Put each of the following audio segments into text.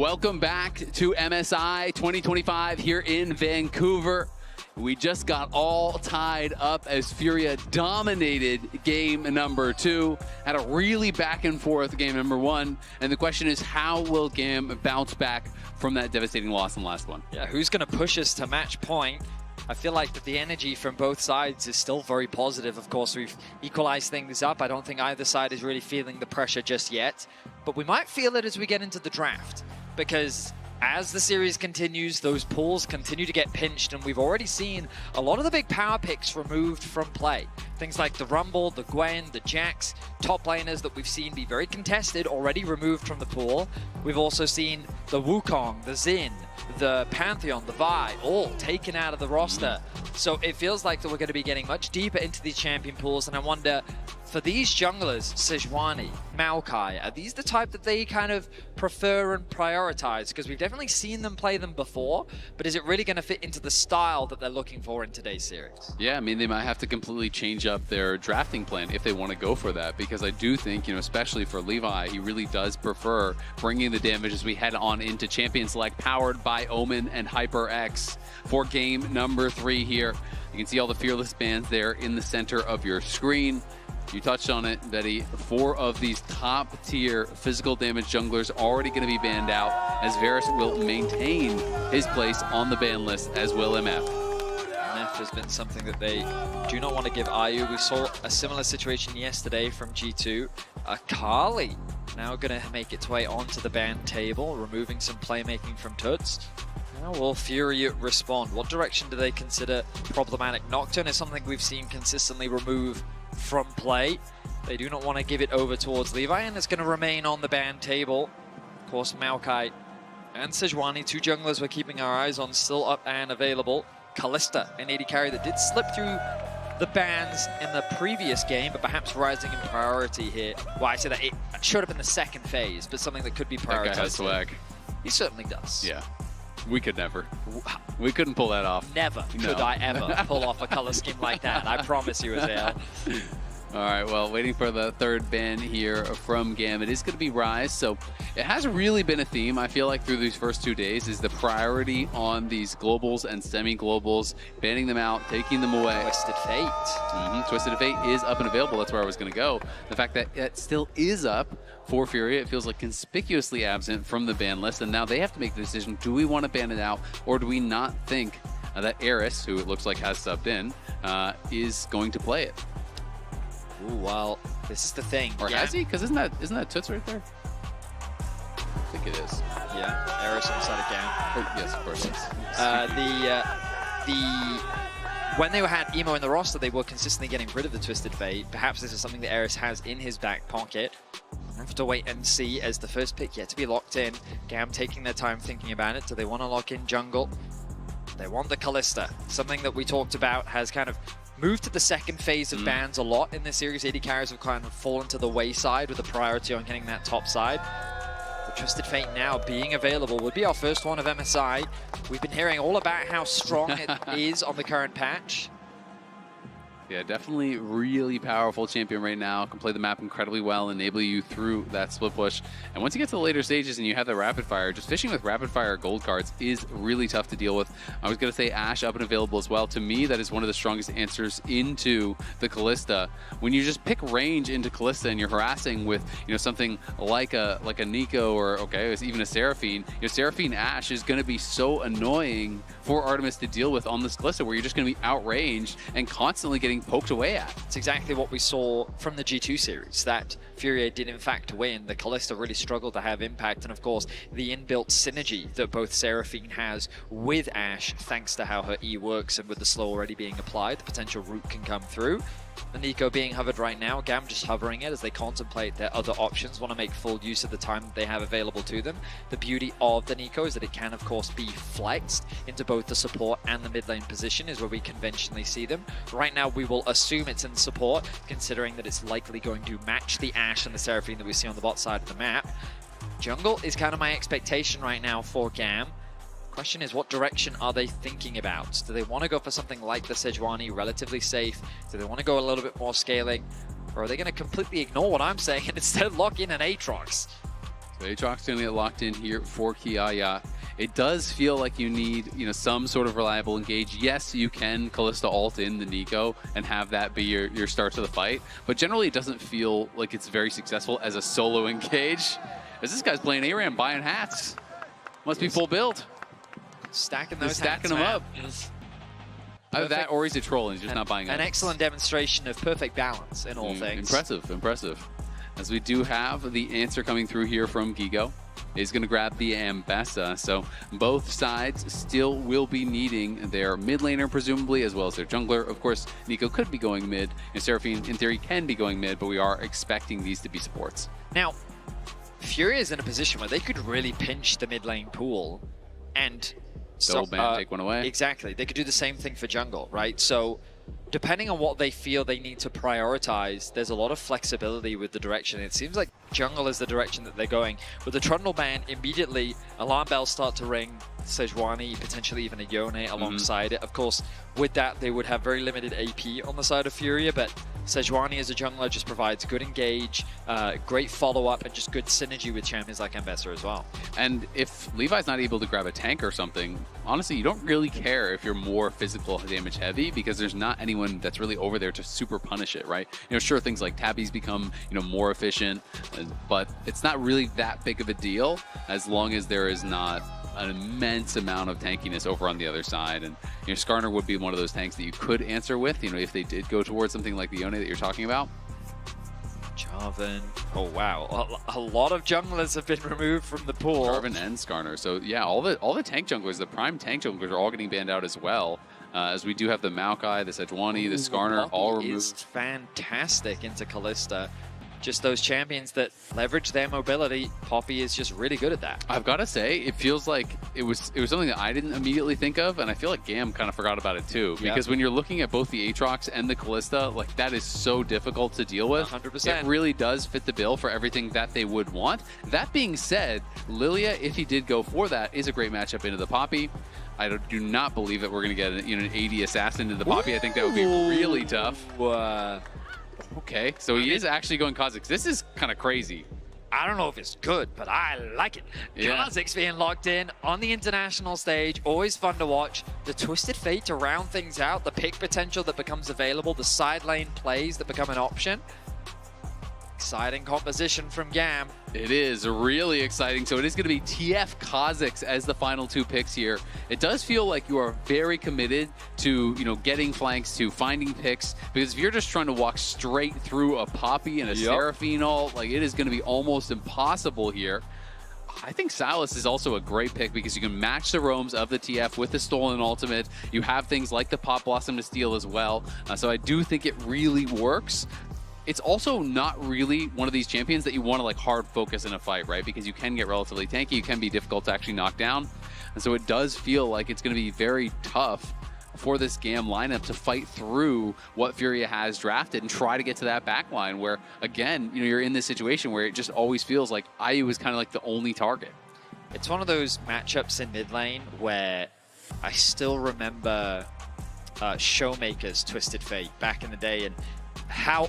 Welcome back to MSI 2025 here in Vancouver. We just got all tied up as FURIA dominated game number 2. Had a really back and forth game number 1. And the question is, how will GAM bounce back from that devastating loss in the last one? Yeah, who's going to push us to match point? I feel like that the energy from both sides is still very positive. Of course, we've equalized things up. I don't think either side is really feeling the pressure just yet. But we might feel it as we get into the draft, because as the series continues, those pools continue to get pinched, and we've already seen a lot of the big power picks removed from play. Things like the Rumble, the Gwen, the Jax, top laners that we've seen be very contested, already removed from the pool. We've also seen the Wukong, the Xin, the Pantheon, the Vi, all taken out of the roster. So it feels like that we're going to be getting much deeper into these champion pools, and I wonder, for these junglers, Sejuani, Maokai, are these the type that they kind of prefer and prioritize? Because we've definitely seen them play them before, but is it really going to fit into the style that they're looking for in today's series? Yeah, I mean, they might have to completely change up their drafting plan if they want to go for that, because I do think, you know, especially for Levi, he really does prefer bringing the damage as we head on into Champion Select, powered by Omen and HyperX for game number 3 here. You can see all the Fearless bands there in the center of your screen. You touched on it, Betty. 4 of these top-tier physical damage junglers already going to be banned out, as Varus will maintain his place on the ban list, as will MF. MF has been something that they do not want to give IU. We saw a similar situation yesterday from G2. Akali now going to make its way onto the ban table, removing some playmaking from Tuts. How will FURIA respond? What direction do they consider problematic? Nocturne is something we've seen consistently remove from play. They do not want to give it over towards Levi, and it's going to remain on the ban table. Of course, Maokai and Sejuani, 2 junglers we're keeping our eyes on, still up and available. Kalista, an AD carry that did slip through the bans in the previous game, but perhaps rising in priority here. Well, I say that it showed up in the second phase, but something that could be prioritized. That guy has swag. He certainly does. Yeah. We could never. We couldn't pull that off. Never could I ever pull off a color scheme like that. I promise you, Azale. All right, well, waiting for the 3rd ban here from GAM. It is going to be Rise, so it has really been a theme, I feel like, through these first 2 days, is the priority on these globals and semi-globals, banning them out, taking them away. Twisted Fate. Twisted Fate is up and available. That's where I was going to go. The fact that it still is up for FURIA, it feels like conspicuously absent from the ban list, and now they have to make the decision, do we want to ban it out, or do we not think that Eris, who it looks like has subbed in, is going to play it? Ooh, well, this is the thing. Or has he? Because isn't that Toots right there? I think it is. Yeah, Eris on the side of GAM. Oh, yes, of course. When they had Emo in the roster, they were consistently getting rid of the Twisted Fate. Perhaps this is something that Eris has in his back pocket. We'll have to wait and see, as the first pick yet to be locked in. GAM taking their time thinking about it. Do they want to lock in jungle? They want the Kalista. Something that we talked about has kind of moved to the second phase of bans a lot in this series. AD carries have kind of fallen to the wayside with a priority on getting that top side. The Twisted Fate now being available would be our first one of MSI. We've been hearing all about how strong it is on the current patch. Yeah, definitely really powerful champion right now. Can play the map incredibly well, enable you through that split push. And once you get to the later stages and you have the rapid fire, just fishing with rapid fire gold cards is really tough to deal with. I was going to say Ashe up and available as well. To me, that is one of the strongest answers into the Kalista. When you just pick range into Kalista and you're harassing with, you know, something like a Nico, or okay, even a Seraphine, you know, Seraphine Ashe is going to be so annoying for Artemis to deal with on this Kalista, where you're just going to be outranged and constantly getting poked away at. It's exactly what we saw from the G2 series, that FURIA did in fact win. The Kalista really struggled to have impact, and of course the inbuilt synergy that both Seraphine has with Ashe, thanks to how her E works and with the slow already being applied, the potential root can come through. The Nico being hovered right now, GAM just hovering it as they contemplate their other options, want to make full use of the time that they have available to them. The beauty of the Nico is that it can of course be flexed into both the support and the mid lane position, is where we conventionally see them. Right now we will assume it's in support, considering that it's likely going to match the Ashe and the Seraphine that we see on the bot side of the map. Jungle is kind of my expectation right now for GAM. Question is, what direction are they thinking about? Do they want to go for something like the Sejuani, relatively safe? Do they want to go a little bit more scaling? Or are they going to completely ignore what I'm saying and instead lock in an Aatrox? So Aatrox's going to get locked in here for Kiaya. It does feel like you need, some sort of reliable engage. Yes, you can Kalista ult in the Nico and have that be your start to the fight, but generally it doesn't feel like it's very successful as a solo engage. As this guy's playing ARAM, buying hats. Must be full build. Stacking those stacking them up. Either that or he's a troll and he's just not buying an excellent demonstration of perfect balance in all things. Impressive, impressive. As we do have the answer coming through here from Gigo. He's going to grab the Ambessa, so both sides still will be needing their mid laner, presumably, as well as their jungler. Of course, Nico could be going mid, and Seraphine, in theory, can be going mid, but we are expecting these to be supports. Now, FURIA is in a position where they could really pinch the mid lane pool and double ban, take one away. Exactly. They could do the same thing for jungle, right? So depending on what they feel they need to prioritize, there's a lot of flexibility with the direction. It seems like jungle is the direction that they're going. With the Trundle ban, immediately alarm bells start to ring. Sejuani, potentially even a Yone alongside it. Of course, with that, they would have very limited AP on the side of FURIA, but Sejuani as a jungler just provides good engage, great follow-up, and just good synergy with champions like Ambessa as well. And if Levi's not able to grab a tank or something, honestly, you don't really care if you're more physical damage heavy, because there's not anyone that's really over there to super punish it, right? Sure, things like Tabby's become, more efficient, but it's not really that big of a deal as long as there is not an immense amount of tankiness over on the other side. And Skarner would be one of those tanks that you could answer with, if they did go towards something like the Yone that you're talking about. Jarvan. Oh wow, a lot of junglers have been removed from the pool. Jarvan and Skarner. So yeah, all the tank junglers, the prime tank junglers are all getting banned out as well. As we do have the Maokai, the Sejuani, the Skarner, all removed. Is fantastic into Kalista. Just those champions that leverage their mobility. Poppy is just really good at that. I've got to say, it feels like it was something that I didn't immediately think of, and I feel like GAM kind of forgot about it too. Because when you're looking at both the Aatrox and the Kalista, like that is so difficult to deal with. 100%. It really does fit the bill for everything that they would want. That being said, Lilia, if he did go for that, is a great matchup into the Poppy. I do not believe that we're going to get an 80 assassin into the Poppy. Ooh. I think that would be really tough. Okay, so he is actually going Kha'Zix. This is kind of crazy. I don't know if it's good, but I like it. Yeah. Kha'Zix being locked in on the international stage, always fun to watch. The Twisted Fate to round things out, the pick potential that becomes available, the side lane plays that become an option. Exciting composition from GAM. It is really exciting. So it is going to be TF Kha'Zix as the final two picks here. It does feel like you are very committed to, getting flanks, to finding picks, because if you're just trying to walk straight through a Poppy and a Seraphine ult, like it is going to be almost impossible here. I think Sylas is also a great pick because you can match the roams of the TF with the stolen ultimate. You have things like the Pop Blossom to steal as well. So I do think it really works. It's also not really one of these champions that you want to hard focus in a fight, right? Because you can get relatively tanky, you can be difficult to actually knock down. And so it does feel like it's going to be very tough for this GAM lineup to fight through what FURIA has drafted and try to get to that back line where, again, you're in this situation where it just always feels like IU is kind of like the only target. It's one of those matchups in mid lane where I still remember Showmaker's Twisted Fate back in the day and how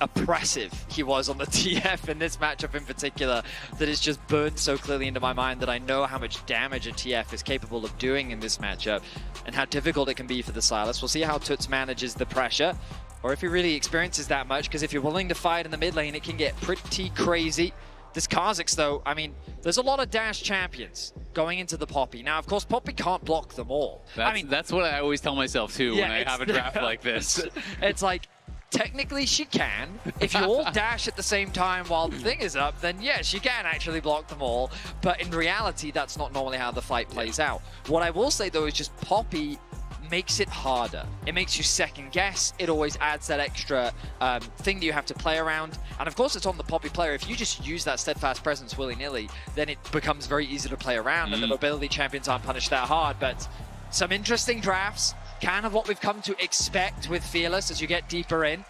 oppressive he was on the TF in this matchup in particular, that is just burned so clearly into my mind that I know how much damage a TF is capable of doing in this matchup and how difficult it can be for the Sylas. We'll see how Toots manages the pressure or if he really experiences that much, because if you're willing to fight in the mid lane, it can get pretty crazy. This Kha'Zix, though, I mean, there's a lot of dash champions going into the Poppy. Now, of course, Poppy can't block them all. That's what I always tell myself, too, when I have a draft like this. It's like, technically, she can. If you all dash at the same time while the thing is up, then yes, she can actually block them all. But in reality, that's not normally how the fight plays out. What I will say, though, is just Poppy makes it harder. It makes you second guess. It always adds that extra thing that you have to play around. And of course, it's on the Poppy player. If you just use that steadfast presence willy-nilly, then it becomes very easy to play around and the mobility champions aren't punished that hard. But some interesting drafts. Kind of what we've come to expect with Fearless as you get deeper in.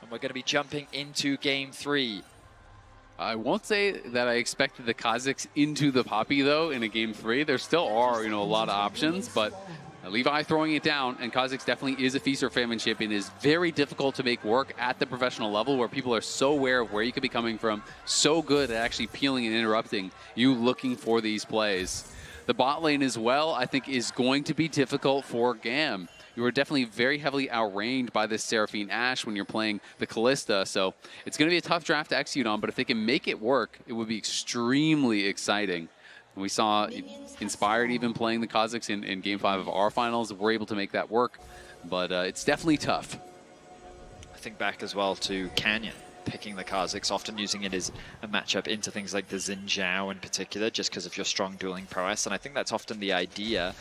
And we're going to be jumping into Game 3. I won't say that I expected the Kha'Zix into the Poppy, though, in a Game 3. There still are, a lot of options, but Levi throwing it down, and Kha'Zix definitely is a feast or famine champion. It is very difficult to make work at the professional level where people are so aware of where you could be coming from, so good at actually peeling and interrupting you looking for these plays. The bot lane as well, I think, is going to be difficult for GAM. You are definitely very heavily outranged by this Seraphine Ashe when you're playing the Kalista, so it's going to be a tough draft to execute on, but if they can make it work, it would be extremely exciting. We saw Inspired even playing the Kha'Zix in Game 5 of our finals. We're able to make that work, but it's definitely tough. I think back as well to Canyon picking the Kha'Zix, often using it as a matchup into things like the Xin Zhao in particular, just because of your strong dueling prowess. And I think that's often the idea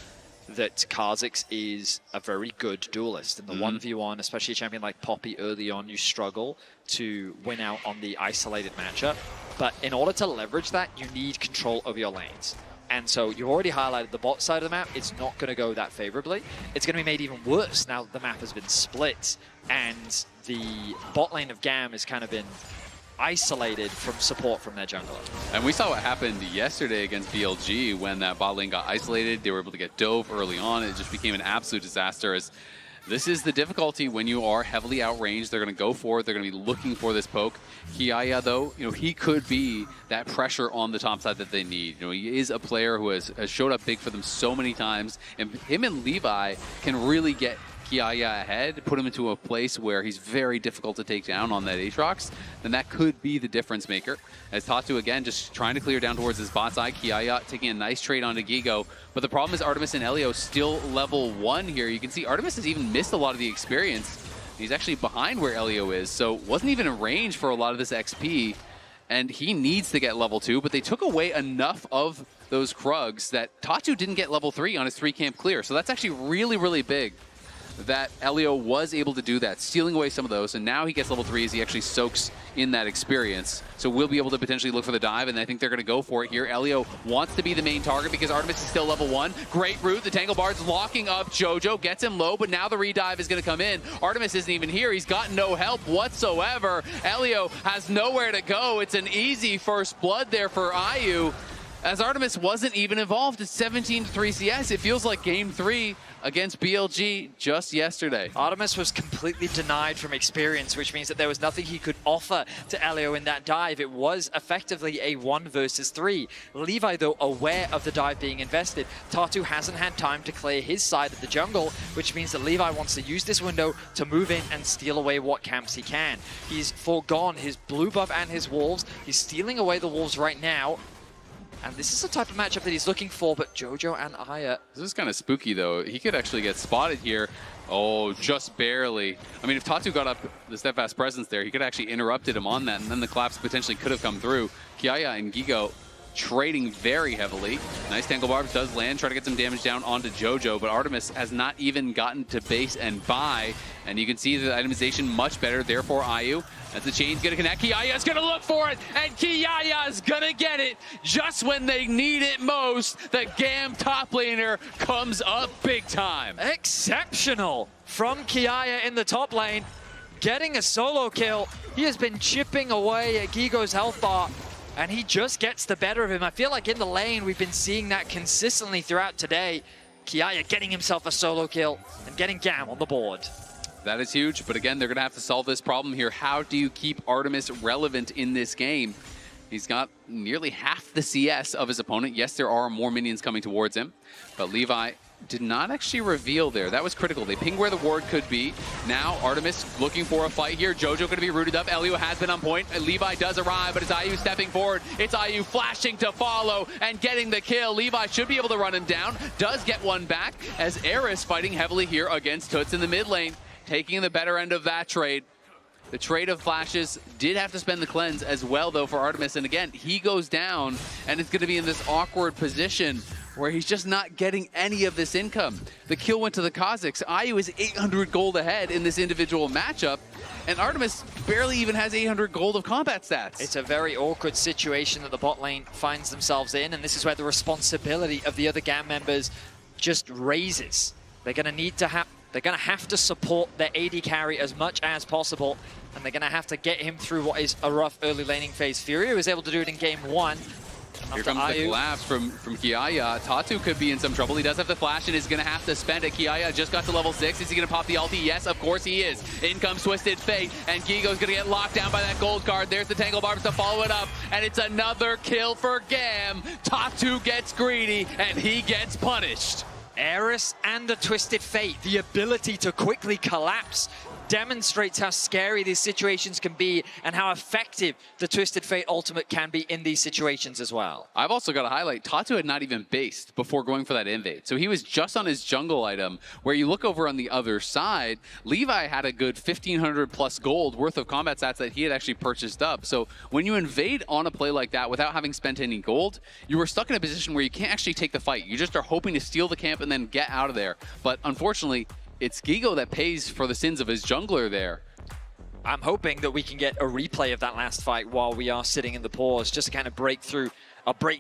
that Kha'Zix is a very good duelist. In the 1v1, especially a champion like Poppy early on, you struggle to win out on the isolated matchup. But in order to leverage that, you need control over your lanes. And so you've already highlighted the bot side of the map. It's not going to go that favorably. It's going to be made even worse now that the map has been split and the bot lane of GAM has kind of been isolated from support from their jungler. And we saw what happened yesterday against BLG when that bot lane got isolated. They were able to get dove early on. It just became an absolute disaster. As this is the difficulty when you are heavily outranged. They're going to go for it. They're going to be looking for this poke. Kiaya, though, he could be that pressure on the top side that they need. He is a player who has showed up big for them so many times, and him and Levi can really get Kiaya ahead, put him into a place where he's very difficult to take down on that Aatrox, then that could be the difference maker. As Tatu, again, just trying to clear down towards his bot side. Kiaya taking a nice trade onto Gigo, but the problem is Artemis and Elio still level 1 here. You can see Artemis has even missed a lot of the experience. He's actually behind where Elio is, so wasn't even in range for a lot of this XP, and he needs to get level 2, but they took away enough of those Krugs that Tatu didn't get level 3 on his 3-camp clear, so that's actually really, really big that Elio was able to do that, stealing away some of those, and now he gets level 3 as he actually soaks in that experience. So we'll be able to potentially look for the dive, and I think they're going to go for it here. Elio wants to be the main target because Artemis is still level 1. Great route. The Tangle Bard's locking up Jojo, gets him low, but now the redive is going to come in. Artemis isn't even here. He's got no help whatsoever. Elio has nowhere to go. It's an easy first blood there for IU, as Artemis wasn't even involved. It's 17-3 CS. It feels like Game 3 against BLG just yesterday. Artemis was completely denied from experience, which means that there was nothing he could offer to Elio in that dive. It was effectively a 1 versus 3. Levi, though, aware of the dive being invested. Tatu hasn't had time to clear his side of the jungle, which means that Levi wants to use this window to move in and steal away what camps he can. He's foregone his blue buff and his wolves. He's stealing away the wolves right now. And this is the type of matchup that he's looking for, but Jojo and Aya... This is kind of spooky, though. He could actually get spotted here. Oh, just barely. I mean, if Tatu got up the steadfast presence there, he could have actually interrupted him on that, and then the collapse potentially could have come through. Kiaya and Gigo trading very heavily. Nice Tangle Barb does land, try to get some damage down onto Jojo, but Artemis has not even gotten to base and buy, and you can see the itemization much better there for IU. As the chain's gonna connect, Kiaya's gonna look for it, and Kiaya's gonna get it just when they need it most. The GAM top laner comes up big time. Exceptional from Kiaya in the top lane, getting a solo kill. He has been chipping away at Gigo's health bar, and he just gets the better of him. I feel like in the lane, we've been seeing that consistently throughout today. Kiaya getting himself a solo kill and getting GAM on the board. That is huge, but again, they're going to have to solve this problem here. How do you keep Artemis relevant in this game? He's got nearly half the CS of his opponent. Yes, there are more minions coming towards him, but Levi did not actually reveal there. That was critical. They pinged where the ward could be. Now Artemis looking for a fight here. Jojo going to be rooted up. Elio has been on point. Levi does arrive, but it's IU stepping forward. It's IU flashing to follow and getting the kill. Levi should be able to run him down. Does get one back as Eris fighting heavily here against Toots in the mid lane, taking the better end of that trade. The trade of flashes did have to spend the cleanse as well, though, for Artemis. And again, he goes down, and it's going to be in this awkward position where he's just not getting any of this income. The kill went to the Kha'Zix. IU is 800 gold ahead in this individual matchup, and Artemis barely even has 800 gold of combat stats. It's a very awkward situation that the bot lane finds themselves in, and this is where the responsibility of the other GAM members just raises. They're going to need to have... They're going to have to support their AD carry as much as possible, and they're going to have to get him through what is a rough early laning phase. FURIA was able to do it in Game 1. Here comes the collapse from Kiaya. Tatu could be in some trouble. He does have the flash and is going to have to spend it. Kiaya just got to level 6. Is he going to pop the ulti? Yes, of course he is. In comes Twisted Fate, and Gigo's going to get locked down by that gold card. There's the Tangle Barbs to follow it up, and it's another kill for GAM. Tatu gets greedy, and he gets punished. Eris and the Twisted Fate, the ability to quickly collapse demonstrates how scary these situations can be and how effective the Twisted Fate ultimate can be in these situations as well. I've also got to highlight, Tatu had not even based before going for that invade. So he was just on his jungle item, where you look over on the other side, Levi had a good 1,500 plus gold worth of combat stats that he had actually purchased up. So when you invade on a play like that without having spent any gold, you were stuck in a position where you can't actually take the fight. You just are hoping to steal the camp and then get out of there. But unfortunately, it's Gigo that pays for the sins of his jungler there. I'm hoping that we can get a replay of that last fight while we are sitting in the pause, just to kind of break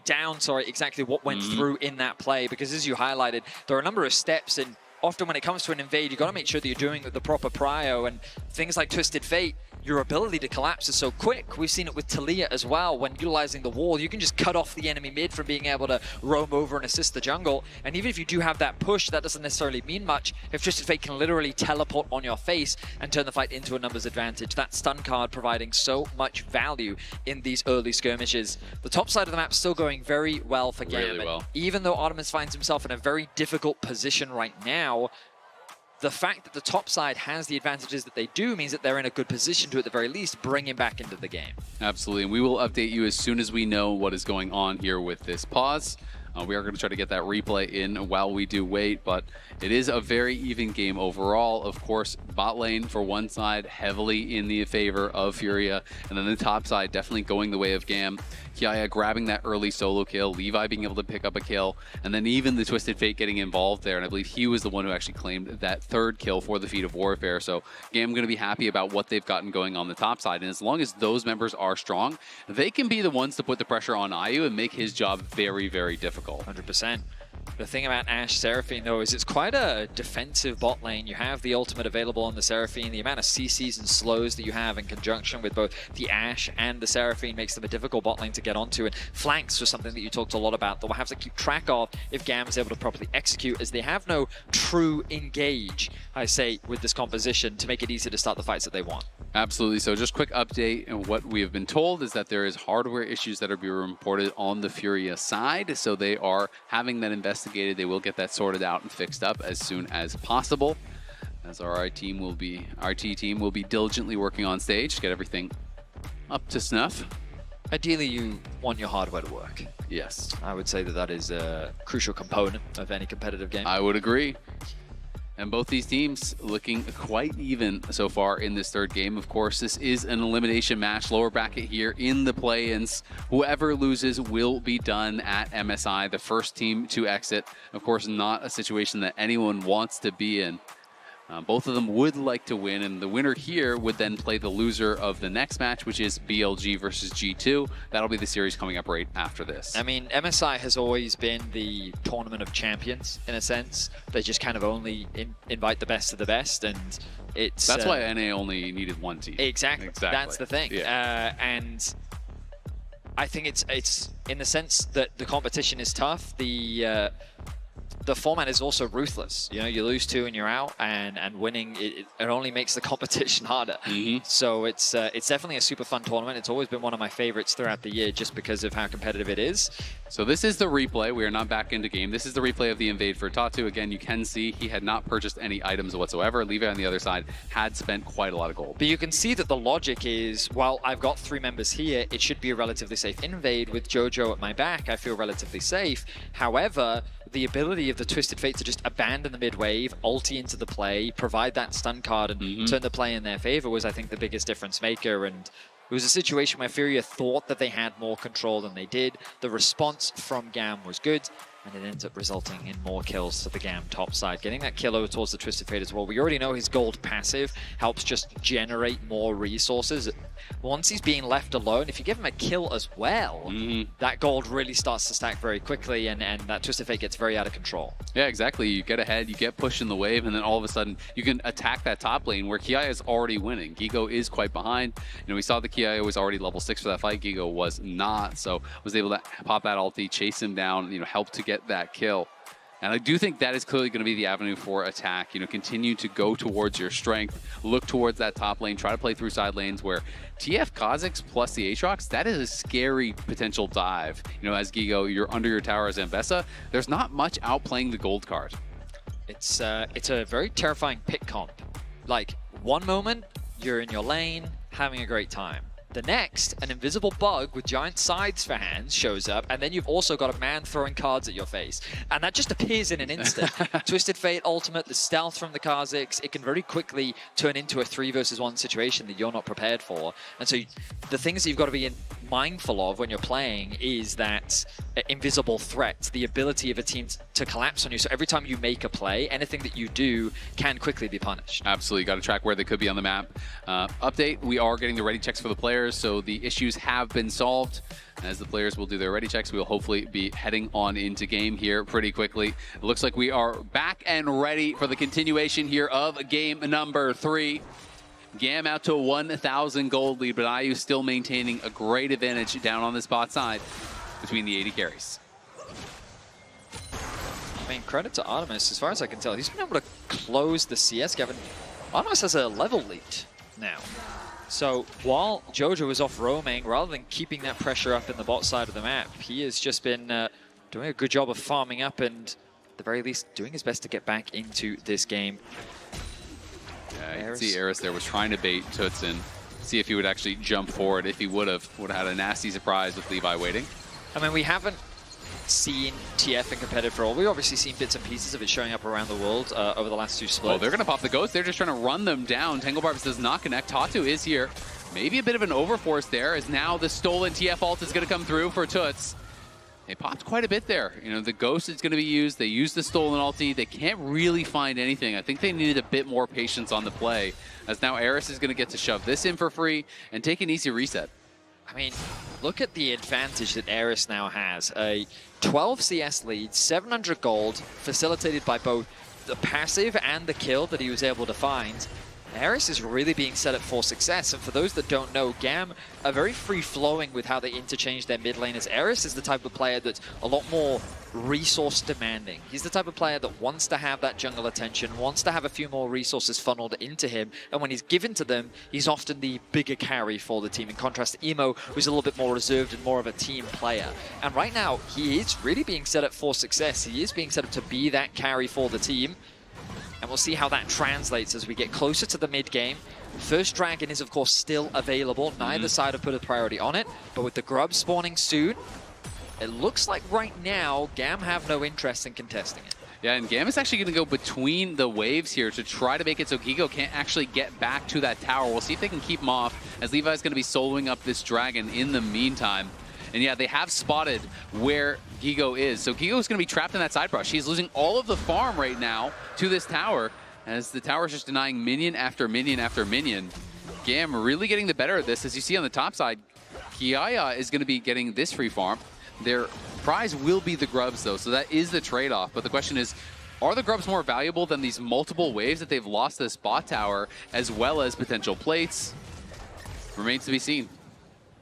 down exactly what went through in that play. Because as you highlighted, there are a number of steps, and often when it comes to an invade, you've got to make sure that you're doing the proper prio, and things like Twisted Fate, your ability to collapse is so quick. We've seen it with Talia as well. When utilizing the wall, you can just cut off the enemy mid from being able to roam over and assist the jungle. And even if you do have that push, that doesn't necessarily mean much if Twisted Fate can literally teleport on your face and turn the fight into a numbers advantage. That stun card providing so much value in these early skirmishes. The top side of the map still going very well for GAM. Really well. Even though Artemis finds himself in a very difficult position right now, the fact that the top side has the advantages that they do means that they're in a good position to, at the very least, bring him back into the game. Absolutely, and we will update you as soon as we know what is going on here with this pause. We are going to try to get that replay in while we do wait, but it is a very even game overall. Of course, bot lane for one side heavily in the favor of FURIA, and then the top side definitely going the way of GAM. Kiaya grabbing that early solo kill, Levi being able to pick up a kill, and then even the Twisted Fate getting involved there, and I believe he was the one who actually claimed that third kill for the Feat of Warfare. So GAM going to be happy about what they've gotten going on the top side, and as long as those members are strong, they can be the ones to put the pressure on IU and make his job very, very difficult. 100%. The thing about Ashe Seraphine, though, is it's quite a defensive bot lane. You have the ultimate available on the Seraphine. The amount of CCs and slows that you have in conjunction with both the Ashe and the Seraphine makes them a difficult bot lane to get onto. And flanks was something that you talked a lot about that we'll have to keep track of if GAM is able to properly execute, as they have no true engage, I say, with this composition to make it easy to start the fights that they want. Absolutely. So just quick update, and what we have been told is that there is hardware issues that are being reported on the FURIA side. So they are having that investigated. They will get that sorted out and fixed up as soon as possible. As our IT team will be diligently working on stage to get everything up to snuff. Ideally, you want your hardware to work. Yes. I would say that that is a crucial component of any competitive game. I would agree. And both these teams looking quite even so far in this third game. Of course, this is an elimination match, lower bracket here in the play-ins. Whoever loses will be done at MSI, the first team to exit. Of course, not a situation that anyone wants to be in. Both of them would like to win, and the winner here would then play the loser of the next match, which is BLG versus G2. That'll be the series coming up right after this. I mean, MSI has always been the tournament of champions, in a sense. They just kind of only invite the best of the best, and it's... That's why NA only needed one team. Exactly. That's the thing. Yeah. And I think it's in the sense that the competition is tough. The format is also ruthless. You know, you lose two and you're out, and winning it only makes the competition harder. So it's definitely a super fun tournament. It's always been one of my favorites throughout the year, just because of how competitive it is. So this is the replay. We are not back into game. This is the replay of the invade for Tatu. Again, you can see he had not purchased any items whatsoever. Levi on the other side had spent quite a lot of gold. But you can see that the logic is, well, I've got 3 members here. It should be a relatively safe invade. With Jojo at my back, I feel relatively safe. However, the ability of the Twisted Fate to just abandon the mid wave, ulti into the play, provide that stun card, and turn the play in their favor was, I think, the biggest difference maker. And it was a situation where FURIA thought that they had more control than they did. The response from GAM was good. and it ends up resulting in more kills to the GAM top side. Getting that kill over towards the Twisted Fate as well. We already know his gold passive helps just generate more resources. Once he's being left alone, if you give him a kill as well, that gold really starts to stack very quickly, and that Twisted Fate gets very out of control. Yeah, exactly. You get ahead, you get pushed in the wave, and then all of a sudden you can attack that top lane where Kiaya is already winning. Gigo is quite behind. You know, we saw the Kiaya was already level 6 for that fight. Gigo was not, so was able to pop that ulti, chase him down, you know, help to get that kill. And I do think that is clearly going to be the avenue for attack. You know, continue to go towards your strength, look towards that top lane, try to play through side lanes where TF Kha'Zix plus the Aatrox, that is a scary potential dive. You know, as Gigo, you're under your tower as Ambessa. There's not much outplaying the gold card. It's a very terrifying pick comp. Like, one moment, you're in your lane, having a great time. The next, an invisible bug with giant sides for hands shows up, and then you've also got a man throwing cards at your face. And that just appears in an instant. Twisted Fate ultimate, the stealth from the Kha'Zix, it can very quickly turn into a 3 versus 1 situation that you're not prepared for. And so the things that you've got to be mindful of when you're playing is that invisible threat, the ability of a team to collapse on you. So every time you make a play, anything that you do can quickly be punished. Absolutely, got to track where they could be on the map. Update, we are getting the ready checks for the players, so the issues have been solved. As the players will do their ready checks, we'll hopefully be heading on into game here pretty quickly. It looks like we are back and ready for the continuation here of game number 3. GAM out to a 1,000 gold lead, but IU still maintaining a great advantage down on the spot side between the 80 carries. I mean, credit to Artemis, as far as I can tell. He's been able to close the CS gap, and Artemis has a level lead now. So while Jojo was off roaming, rather than keeping that pressure up in the bot side of the map, he has just been doing a good job of farming up and, at the very least, doing his best to get back into this game. Yeah, you can see Eris there was trying to bait Toots in, see if he would actually jump forward. If he would have had a nasty surprise with Levi waiting. I mean, we haven't seen TF in competitive for all. We've obviously seen bits and pieces of it showing up around the world over the last 2 splits. Oh, they're going to pop the Ghost. They're just trying to run them down. Tangle Barbs does not connect. Tatu is here. Maybe a bit of an overforce there, as now the stolen TF ult is going to come through for Toots. They popped quite a bit there. You know, the Ghost is going to be used. They used the stolen ulti. They can't really find anything. I think they needed a bit more patience on the play, as now Eris is going to get to shove this in for free and take an easy reset. I mean, look at the advantage that Eris now has. A 12 CS lead, 700 gold, facilitated by both the passive and the kill that he was able to find. Eris is really being set up for success, and for those that don't know, GAM are very free-flowing with how they interchange their mid laners. Eris is the type of player that's a lot more resource demanding. He's the type of player that wants to have that jungle attention, wants to have a few more resources funneled into him, and when he's given to them, he's often the bigger carry for the team, in contrast to Emo, who's a little bit more reserved and more of a team player. And right now, he is really being set up for success. He is being set up to be that carry for the team. And we'll see how that translates as we get closer to the mid-game. First Dragon is, of course, still available. Neither side have put a priority on it. But with the Grub spawning soon, it looks like right now, GAM have no interest in contesting it. Yeah, and GAM is actually going to go between the waves here to try to make it so Gigo can't actually get back to that tower. We'll see if they can keep him off, as Levi's going to be soloing up this Dragon in the meantime. And yeah, they have spotted where Gigo is. So Gigo is going to be trapped in that side brush. He's losing all of the farm right now to this tower, as the tower is just denying minion after minion after minion. GAM really getting the better of this. As you see on the top side, Kiaya is going to be getting this free farm. Their prize will be the grubs, though, so that is the trade-off. But the question is, are the grubs more valuable than these multiple waves that they've lost this bot tower, as well as potential plates? Remains to be seen.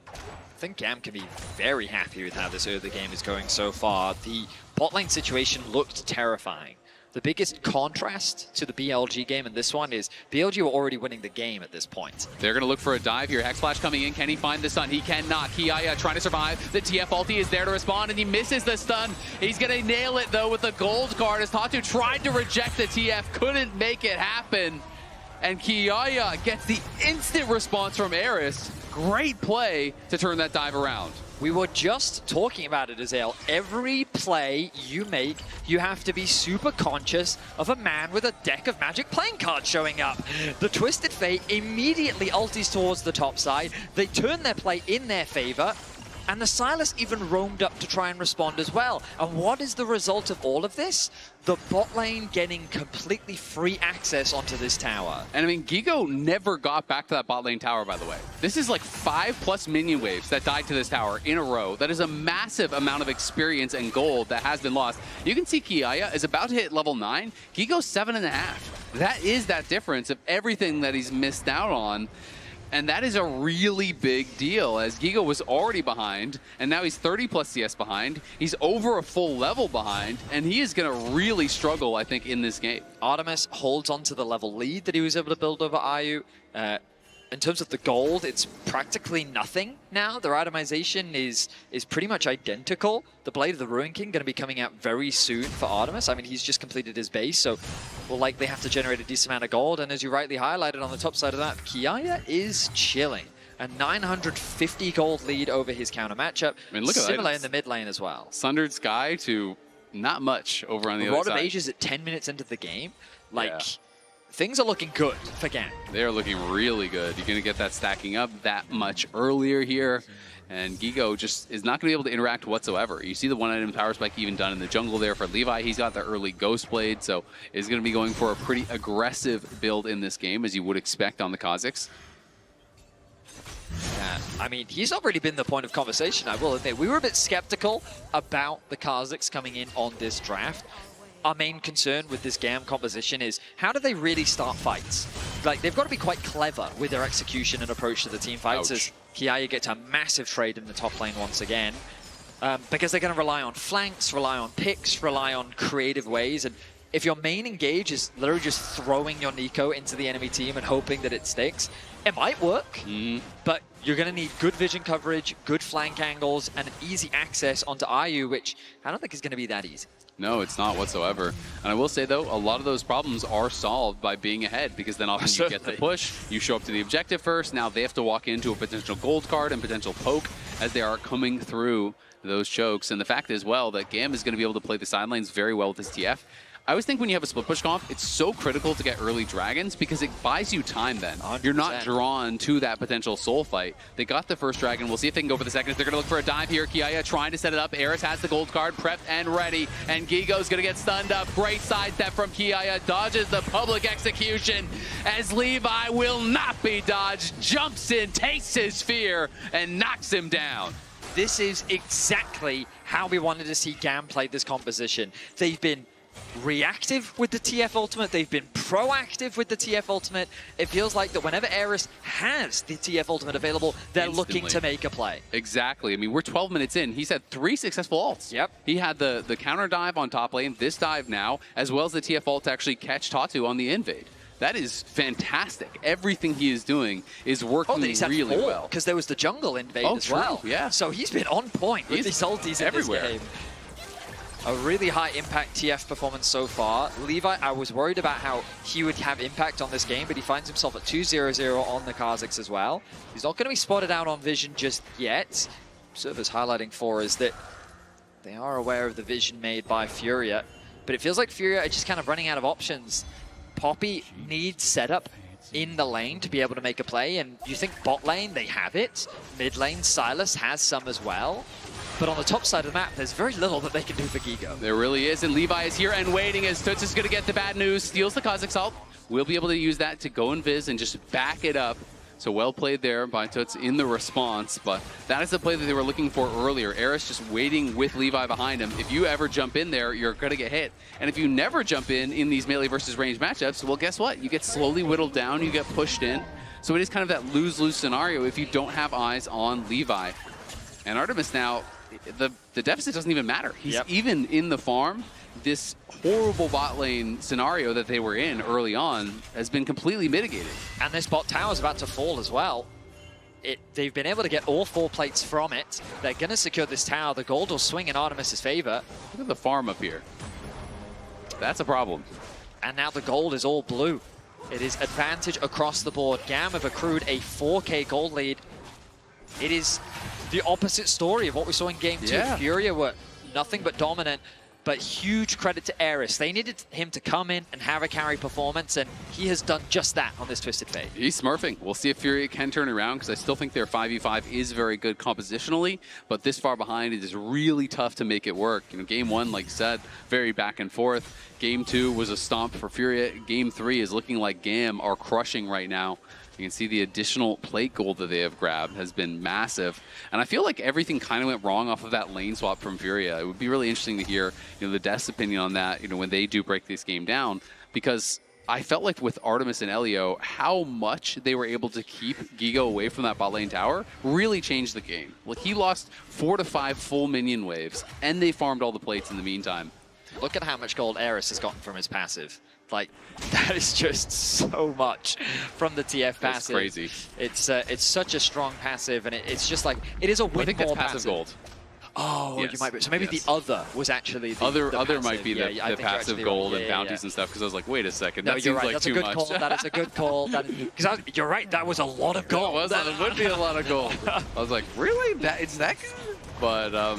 I think GAM can be very happy with how this early game is going so far. The bot lane situation looked terrifying. The biggest contrast to the BLG game in this one is BLG were already winning the game at this point. They're going to look for a dive here. Hexflash coming in. Can he find the stun? He cannot. Kiaya trying to survive. The TF ulti is there to respond, and he misses the stun. He's going to nail it, though, with the gold card, as Tatu tried to reject the TF, couldn't make it happen. And Kiaya gets the instant response from Eris. Great play to turn that dive around. We were just talking about it, Azael. Every play you make, you have to be super conscious of a man with a deck of magic playing cards showing up. The Twisted Fate immediately ulties towards the top side. They turn their play in their favor. And the Sylas even roamed up to try and respond as well. And what is the result of all of this? The bot lane getting completely free access onto this tower. And I mean, Gigo never got back to that bot lane tower, by the way. This is like 5+ minion waves that died to this tower in a row. That is a massive amount of experience and gold that has been lost. You can see Kiaya is about to hit level 9. Gigo's 7.5. That is that difference of everything that he's missed out on. And that is a really big deal, as Gigo was already behind, and now he's 30+ CS behind. He's over a full level behind, and he is going to really struggle, I think, in this game. Artemis holds on to the level lead that he was able to build over Ayu. In terms of the gold, it's practically nothing now. The randomization is pretty much identical. The Blade of the Ruin King going to be coming out very soon for Artemis. I mean, he's just completed his base, so we'll likely have to generate a decent amount of gold. And as you rightly highlighted on the top side of that, Kiaya is chilling. A 950 gold lead over his counter matchup. I mean, look at that. Similar in the mid lane as well. Sundered Sky to not much over on the other Rod side. of Ages at 10 minutes into the game. Things are looking good for GAM. They're looking really good. You're going to get that stacking up that much earlier here. And Gigo just is not going to be able to interact whatsoever. You see the one-item power spike even done in the jungle there for Levi. He's got the early Ghost Blade, so is going to be going for a pretty aggressive build in this game, as you would expect on the Kazakhs. Yeah, I mean, he's already been the point of conversation, I will admit. We were a bit skeptical about the Kazakhs coming in on this draft. Our main concern with this GAM composition is, how do they really start fights? Like, they've got to be quite clever with their execution and approach to the team fights. As Kiaya gets a massive trade in the top lane once again. Because they're going to rely on flanks, rely on picks, rely on creative ways. And if your main engage is literally just throwing your Nico into the enemy team and hoping that it sticks, it might work, but you're going to need good vision coverage, good flank angles, and an easy access onto Ayu, which I don't think is going to be that easy. No, it's not whatsoever. And I will say, though, a lot of those problems are solved by being ahead, because then often you get the push, you show up to the objective first, now they have to walk into a potential gold card and potential poke as they are coming through those chokes. And the fact is, well, that GAM is going to be able to play the side lanes very well with this TF. I always think when you have a split push comp, it's so critical to get early dragons because it buys you time then. 100%. You're not drawn to that potential soul fight. They got the first dragon. We'll see if they can go for the second. They're going to look for a dive here. Kiaya trying to set it up. Eris has the gold card prepped and ready. And Gigo's going to get stunned up. Great sidestep from Kiaya. Dodges the public execution as Levi will not be dodged. Jumps in, tastes his fear, and knocks him down. This is exactly how we wanted to see GAM play this composition. They've been reactive with the TF Ultimate. They've been proactive with the TF Ultimate. It feels like that whenever Eris has the TF Ultimate available, they're looking to make a play. Exactly. I mean, we're 12 minutes in. He's had 3 successful ults. Yep. He had the counter dive on top lane, this dive now, as well as the TF ult to actually catch Tatu on the invade. That is fantastic. Everything he is doing is working really well. Because there was the jungle invade as well. Yeah. So he's been on point with these ultis everywhere in this game. A really high impact TF performance so far. Levi, I was worried about how he would have impact on this game, but he finds himself at 2-0-0 on the Kazakhs as well. He's not going to be spotted out on vision just yet. Server's highlighting for us that they are aware of the vision made by FURIA, but it feels like FURIA are just kind of running out of options. Poppy needs setup in the lane to be able to make a play, and you think bot lane, they have it. Mid lane, Sylas has some as well. But on the top side of the map, there's very little that they can do for Gigo. There really is, and Levi is here and waiting as Toots is going to get the bad news, steals the Kazakh ult. We'll be able to use that to go invis and just back it up. So well played there by Toots in the response, but that is the play that they were looking for earlier. Eris just waiting with Levi behind him. If you ever jump in there, you're going to get hit. And if you never jump in these melee versus range matchups, well, guess what? You get slowly whittled down, you get pushed in. So it is kind of that lose-lose scenario if you don't have eyes on Levi. And Artemis now, the deficit doesn't even matter. He's even in the farm. This horrible bot lane scenario that they were in early on has been completely mitigated. And this bot tower is about to fall as well. They've been able to get all 4 plates from it. They're going to secure this tower. The gold will swing in Artemis' favor. Look at the farm up here. That's a problem. And now the gold is all blue. It is advantage across the board. GAM have accrued a 4K gold lead. It is the opposite story of what we saw in Game 2. FURIA were nothing but dominant. but huge credit to Eris. They needed him to come in and have a carry performance, and he has done just that on this Twisted Fate. He's smurfing. We'll see if FURIA can turn it around, because I still think their 5v5 is very good compositionally, but this far behind, it is really tough to make it work. You know, game 1, like you said, very back and forth. Game 2 was a stomp for FURIA. Game 3 is looking like GAM are crushing right now. You can see the additional plate gold that they have grabbed has been massive. And I feel like everything kind of went wrong off of that lane swap from FURIA. It would be really interesting to hear, you know, the Death's opinion on that, you know, when they do break this game down, because I felt like with Artemis and Elio, how much they were able to keep Gigo away from that bot lane tower really changed the game. Like, he lost 4 to 5 full minion waves, and they farmed all the plates in the meantime. Look at how much gold Eris has gotten from his passive. Like, that is just so much from the TF passive. That's crazy. It's such a strong passive, and it's just like, it is a win. I think that's passive gold. Oh, yes. You might be. So maybe yes. the other was actually the other might be the passive gold right. and bounties and stuff, because I was like, wait a second, that you're seems right. like That's too a good much. Call. That is a good call. Because you're right, that was a lot of gold. It would be a lot of gold. I was like, really? It's that good? But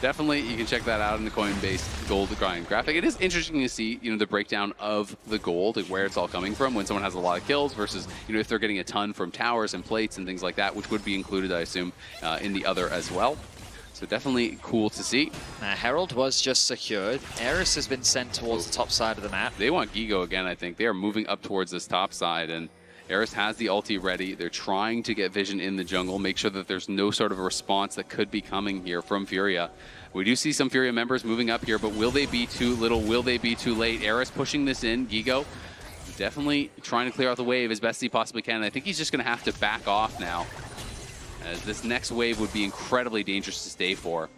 definitely, you can check that out in the Coinbase gold grind graphic. It is interesting to see, you know, the breakdown of the gold and where it's all coming from when someone has a lot of kills versus, you know, if they're getting a ton from towers and plates and things like that, which would be included, I assume, in the other as well. So definitely cool to see. Now, Herald was just secured. Eris has been sent towards the top side of the map. They want Gigo again, I think. They are moving up towards this top side, and Eris has the ulti ready. They're trying to get vision in the jungle, make sure that there's no sort of a response that could be coming here from FURIA. We do see some FURIA members moving up here, but will they be too little? Will they be too late? Eris pushing this in. Gigo definitely trying to clear out the wave as best he possibly can. And I think he's just going to have to back off now, as this next wave would be incredibly dangerous to stay for.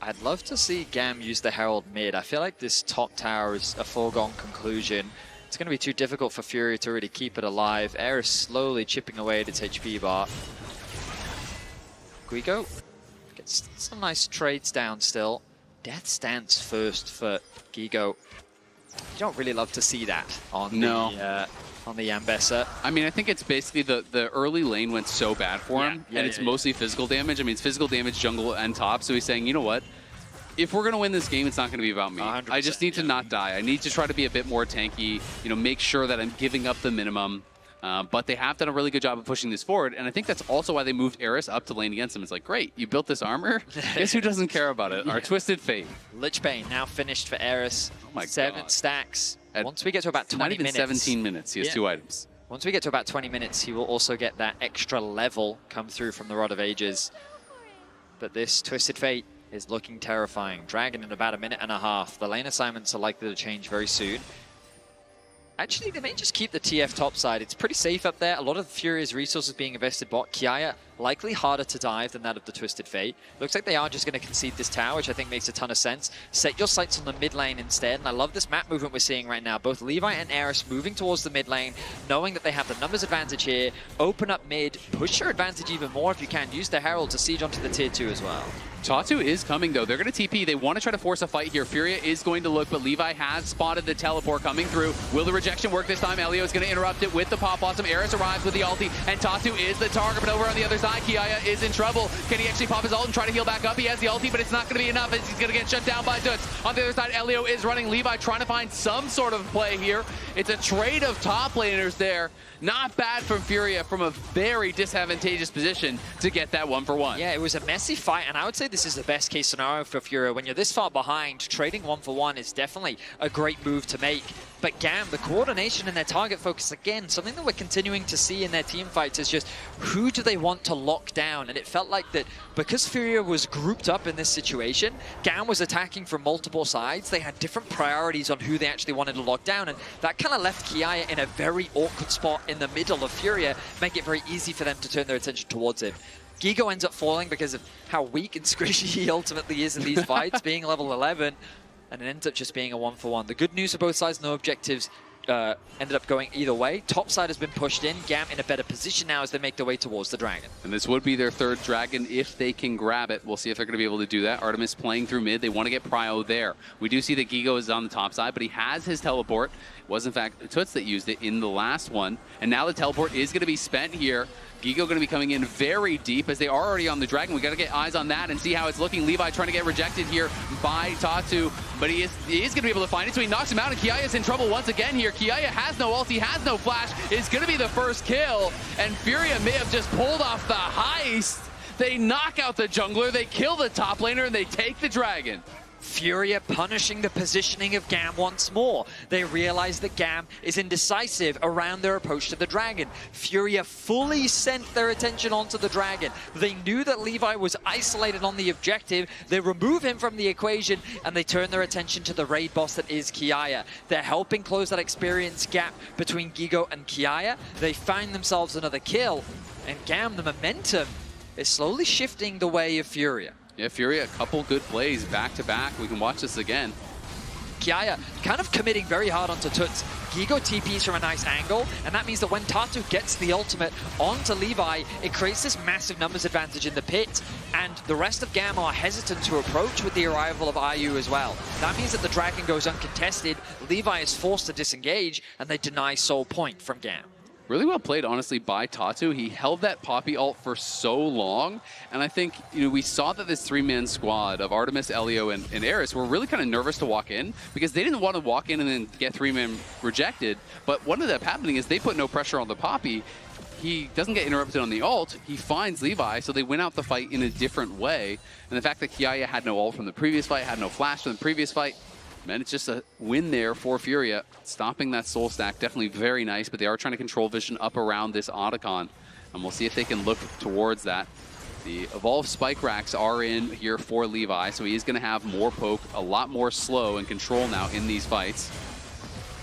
I'd love to see GAM use the Herald mid. I feel like this top tower is a foregone conclusion. It's going to be too difficult for FURIA to really keep it alive. Eris slowly chipping away at its HP bar. Guigo gets some nice trades down still. Death stance first for Gigo. You don't really love to see that on the Ambessa. I mean, I think it's basically the early lane went so bad for him, and it's mostly physical damage. I mean, it's physical damage, jungle, and top, so he's saying, you know what? If we're going to win this game, it's not going to be about me. I just need to not die. I need to try to be a bit more tanky, you know, make sure that I'm giving up the minimum. But they have done a really good job of pushing this forward, and I think that's also why they moved Eris up to lane against him. It's like, great, you built this armor? Guess who doesn't care about it? Our Twisted Fate. Lich Bane now finished for Eris. Oh my 7 God. stacks. Once we get to about 20 minutes. 17 minutes, he has 2 items. Once we get to about 20 minutes, he will also get that extra level come through from the Rod of Ages. But this Twisted Fate is looking terrifying. Dragon in about a minute and a half. The lane assignments are likely to change very soon. Actually, they may just keep the TF top side. It's pretty safe up there. A lot of FURIA's resources being invested bot. Kiaya likely harder to dive than that of the Twisted Fate. Looks like they are just going to concede this tower, which I think makes a ton of sense. Set your sights on the mid lane instead, and I love this map movement we're seeing right now. Both Levi and Eris moving towards the mid lane, knowing that they have the numbers advantage here. Open up mid, push your advantage even more if you can. Use the Herald to siege onto the tier 2 as well. Tatu is coming, though. They're going to TP. They want to try to force a fight here. FURIA is going to look, but Levi has spotted the teleport coming through. Will the rejection work this time? Elio is going to interrupt it with the pop blossom. Eris arrives with the ulti, and Tatu is the target. But over on the other side, Kiaya is in trouble. Can he actually pop his ult and try to heal back up? He has the ulti, but it's not going to be enough as he's going to get shut down by Dutz. On the other side, Elio is running. Levi trying to find some sort of play here. It's a trade of top laners there. Not bad from FURIA from a very disadvantageous position to get that 1-for-1. Yeah, it was a messy fight, and I would say this is the best case scenario for FURIA. When you're this far behind, trading 1-for-1 is definitely a great move to make. But GAM, the coordination and their target focus, again, something that we're continuing to see in their team fights is just who do they want to lock down? And it felt like that because FURIA was grouped up in this situation, GAM was attacking from multiple sides. They had different priorities on who they actually wanted to lock down, and that kind of left Kiaya in a very awkward spot in the middle of FURIA, make it very easy for them to turn their attention towards him. Gigo ends up falling because of how weak and squishy he ultimately is in these fights, being level 11, and it ends up just being a 1-for-1. The good news for both sides, no objectives ended up going either way. Top side has been pushed in. GAM in a better position now as they make their way towards the Dragon. And this would be their third Dragon if they can grab it. We'll see if they're going to be able to do that. Artemis playing through mid. They want to get Prio there. We do see that Gigo is on the top side, but he has his teleport. It was, in fact, Toots that used it in the last one. And now the teleport is going to be spent here. Gigo going to be coming in very deep as they are already on the Dragon. We got to get eyes on that and see how it's looking. Levi trying to get rejected here by Tatu, but he is going to be able to find it, so he knocks him out, and Kiaya's in trouble once again here. Kiaya has no ult, he has no flash. It's going to be the first kill, and FURIA may have just pulled off the heist. They knock out the jungler, they kill the top laner, and they take the Dragon. FURIA punishing the positioning of GAM once more. They realize that GAM is indecisive around their approach to the Dragon. FURIA fully sent their attention onto the Dragon. They knew that Levi was isolated on the objective. They remove him from the equation, and they turn their attention to the raid boss that is Kiaya. They're helping close that experience gap between Gigo and Kiaya. They find themselves another kill, and GAM, the momentum, is slowly shifting the way of FURIA. Yeah, FURIA, a couple good plays back-to-back. We can watch this again. Kiaya kind of committing very hard onto Toots. Gigo TPs from a nice angle, and that means that when Tatu gets the ultimate onto Levi, it creates this massive numbers advantage in the pit, and the rest of GAM are hesitant to approach with the arrival of IU as well. That means that the Dragon goes uncontested, Levi is forced to disengage, and they deny soul point from GAM. Really well played, honestly, by Tatu. He held that Poppy ult for so long, and I think, we saw that this three-man squad of Artemis, Elio, and Eris were really kind of nervous to walk in because they didn't want to walk in and then get three-man rejected, but what ended up happening is they put no pressure on the Poppy. He doesn't get interrupted on the ult, he finds Levi, so they win out the fight in a different way, and the fact that Kiaya had no ult from the previous fight, had no flash from the previous fight, man, it's just a win there for FURIA. Stopping that soul stack, definitely very nice, but they are trying to control vision up around this Otacon. And we'll see if they can look towards that. The Evolved Spike Racks are in here for Levi, so he is going to have more poke, a lot more slow and control now in these fights.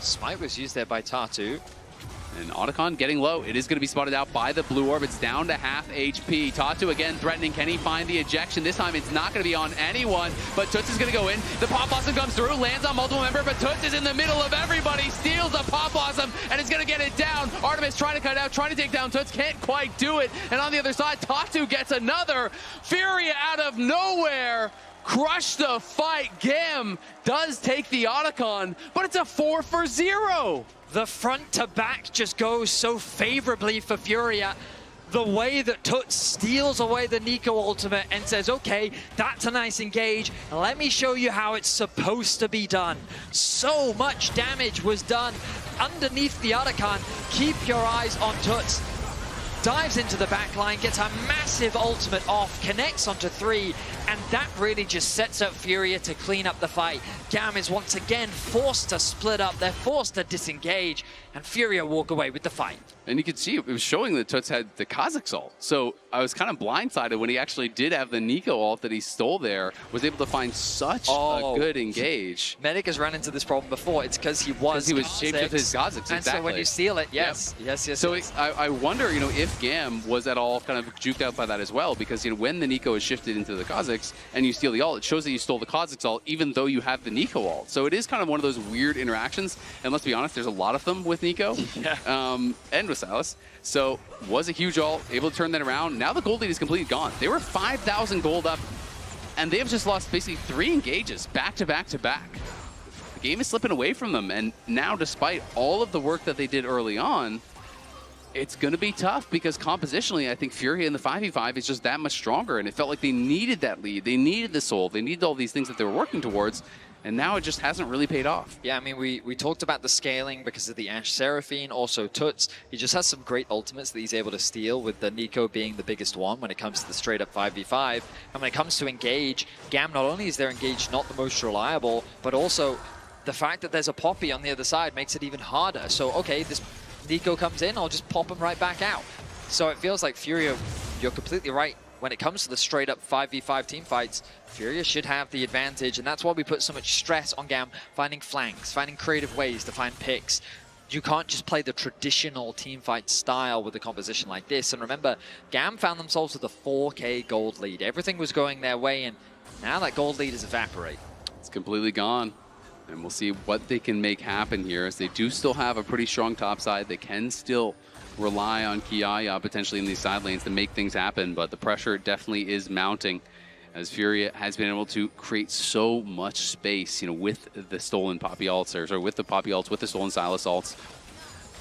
Smite was used there by Tatu. And Otacon getting low. It is going to be spotted out by the blue orb. It's down to half HP. Tatu again threatening. Can he find the ejection? This time it's not going to be on anyone, but Toots is going to go in. The Pop Blossom comes through, lands on multiple member, but Toots is in the middle of everybody, steals the Pop Blossom, and is going to get it down. Artemis trying to cut it out, trying to take down Toots, can't quite do it. And on the other side, Tatu gets another. FURIA out of nowhere. Crush the fight. GAM does take the Otacon, but it's a 4-for-0. The front to back just goes so favorably for FURIA. The way that Toots steals away the Nico ultimate and says, okay, that's a nice engage. Let me show you how it's supposed to be done. So much damage was done underneath the Otacon. Keep your eyes on Toots. Dives into the backline, gets a massive ultimate off, connects onto 3, and that really just sets up FURIA to clean up the fight. GAM is once again forced to split up, they're forced to disengage, and FURIA walk away with the fight. And you could see it was showing that Toots had the Kha'Zix ult. So I was kind of blindsided when he actually did have the Nico ult that he stole there, was able to find such a good engage. Medic has run into this problem before. It's because he was shaped with his Kha'Zix, exactly. And so when you steal it, yes. Yep. Yes. So I wonder, if GAM was at all kind of juked out by that as well, because when the Nico is shifted into the Kha'Zix and you steal the ult, it shows that you stole the Kha'Zix ult even though you have the Nico ult. So it is kind of one of those weird interactions, and let's be honest, there's a lot of them with Nico. And with Silas. So was a huge ult, able to turn that around. Now the gold lead is completely gone. They were 5,000 gold up, and they have just lost basically 3 engages back to back to back. The game is slipping away from them, and now despite all of the work that they did early on, it's going to be tough because compositionally, I think FURIA in the 5v5 is just that much stronger, and it felt like they needed that lead. They needed the soul. They needed all these things that they were working towards, and now it just hasn't really paid off. Yeah, I mean, we talked about the scaling because of the Ashe Seraphine, also Toots. He just has some great ultimates that he's able to steal, with the Nico being the biggest one when it comes to the straight-up 5v5. And when it comes to engage, GAM, not only is their engage not the most reliable, but also the fact that there's a Poppy on the other side makes it even harder. So, okay, this Nico comes in, I'll just pop him right back out. So it feels like FURIA, you're completely right. When it comes to the straight-up 5v5 team fights, FURIA should have the advantage, and that's why we put so much stress on GAM finding flanks, finding creative ways to find picks. You can't just play the traditional teamfight style with a composition like this. And remember, GAM found themselves with a 4K gold lead. Everything was going their way, and now that gold lead is evaporating. It's completely gone. And we'll see what they can make happen here, as they do still have a pretty strong top side. They can still rely on Kiaya potentially in these side lanes to make things happen, but the pressure definitely is mounting, as FURIA has been able to create so much space, with the stolen Poppy ults, or with the Poppy ults, with the stolen Sylas ults.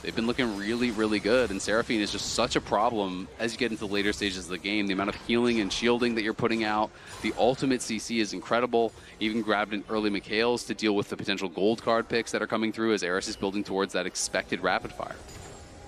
They've been looking really, really good, and Seraphine is just such a problem as you get into the later stages of the game. The amount of healing and shielding that you're putting out, the ultimate CC is incredible. Even grabbed an early Mikhails to deal with the potential gold card picks that are coming through as Eris is building towards that expected rapid fire.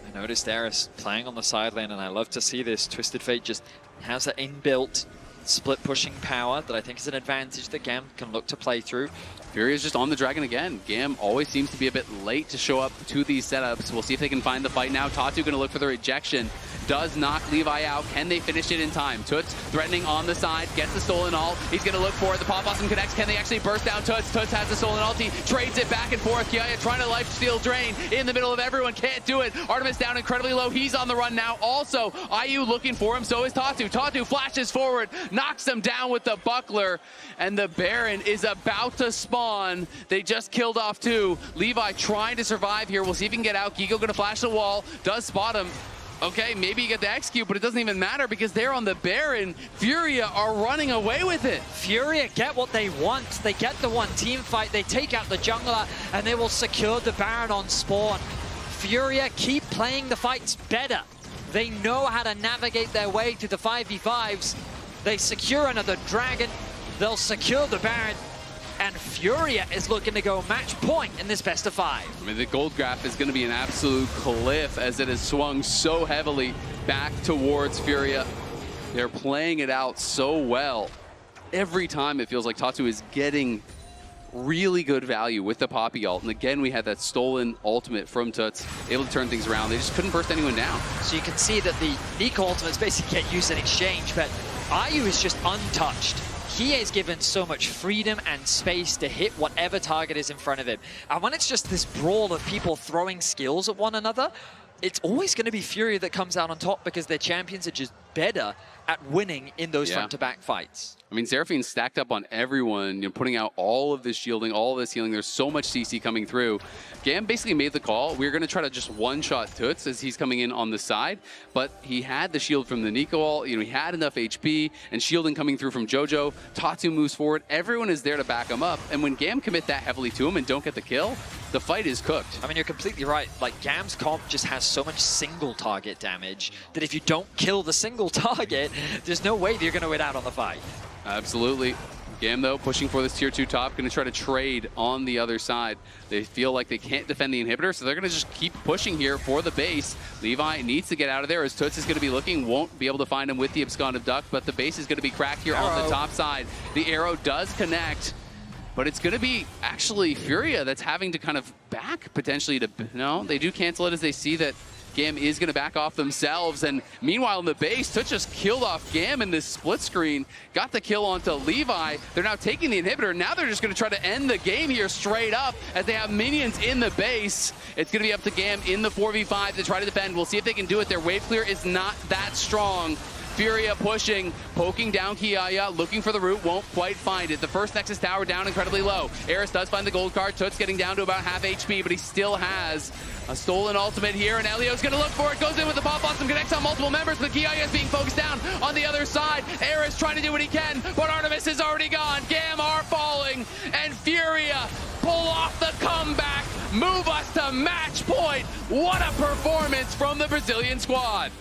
I noticed Eris playing on the side lane, and I love to see this. Twisted Fate just has that inbuilt split pushing power that I think is an advantage that GAM can look to play through. FURIA is just on the dragon again. GAM always seems to be a bit late to show up to these setups. We'll see if they can find the fight now. Tatu going to look for the rejection. Does knock Levi out. Can they finish it in time? Toots threatening on the side. Gets the stolen ult. He's going to look for it. The pop awesome connects. Can they actually burst down Toots? Toots has the stolen ult. He trades it back and forth. Kiaya trying to lifesteal drain in the middle of everyone. Can't do it. Artemis down incredibly low. He's on the run now. Also, IU looking for him. So is Tatu. Tatu flashes forward. Knocks him down with the buckler. And the Baron is about to spawn. They just killed off two. Levi trying to survive here. We'll see if he can get out. Gigo going to flash the wall. Does spot him. Okay, maybe you get the execute, but it doesn't even matter because they're on the Baron. FURIA are running away with it. FURIA get what they want. They get the one team fight. They take out the jungler, and they will secure the Baron on spawn. FURIA keep playing the fights better. They know how to navigate their way through the 5v5s. They secure another dragon. They'll secure the Baron. And FURIA is looking to go match point in this best of 5. I mean, the gold graph is going to be an absolute cliff as it has swung so heavily back towards FURIA. They're playing it out so well. Every time it feels like Tatu is getting really good value with the Poppy ult. And again, we had that stolen ultimate from Toots, able to turn things around. They just couldn't burst anyone down. So you can see that the Nico ultimates basically get used in exchange, but IU is just untouched. He is given so much freedom and space to hit whatever target is in front of him. And when it's just this brawl of people throwing skills at one another, it's always going to be FURIA that comes out on top because their champions are just better at winning in those front-to-back fights. I mean, Seraphine stacked up on everyone, putting out all of this shielding, all of this healing. There's so much CC coming through. GAM basically made the call. We were going to try to just one-shot Toots as he's coming in on the side, but he had the shield from the Nico ult. He had enough HP and shielding coming through from JoJo. Tatu moves forward. Everyone is there to back him up, and when GAM commit that heavily to him and don't get the kill, the fight is cooked. I mean, you're completely right. Like, GAM's comp just has so much single target damage that if you don't kill the single target, there's no way that you're going to win out on the fight. Absolutely. GAM, though, pushing for this tier 2 top, going to try to trade on the other side. They feel like they can't defend the inhibitor, so they're going to just keep pushing here for the base. Levi needs to get out of there as Toots is going to be looking, won't be able to find him with the absconded duck, but the base is going to be cracked here on the top side. The arrow does connect, but it's going to be actually FURIA that's having to kind of back potentially to... No, they do cancel it as they see that GAM is going to back off themselves, and meanwhile in the base, Toots just killed off GAM in this split screen, got the kill onto Levi. They're now taking the inhibitor. Now they're just going to try to end the game here straight up as they have minions in the base. It's going to be up to GAM in the 4v5 to try to defend. We'll see if they can do it. Their wave clear is not that strong. FURIA pushing, poking down Kiaya, looking for the root, won't quite find it. The first Nexus tower down incredibly low. Eris does find the gold card. Toots getting down to about half HP, but he still has a stolen ultimate here, and Elio's going to look for it. Goes in with the pop awesome, connects on multiple members, but Kiaya is being focused down on the other side. Eris trying to do what he can, but Artemis is already gone. GAM are falling, and FURIA pull off the comeback, move us to match point. What a performance from the Brazilian squad.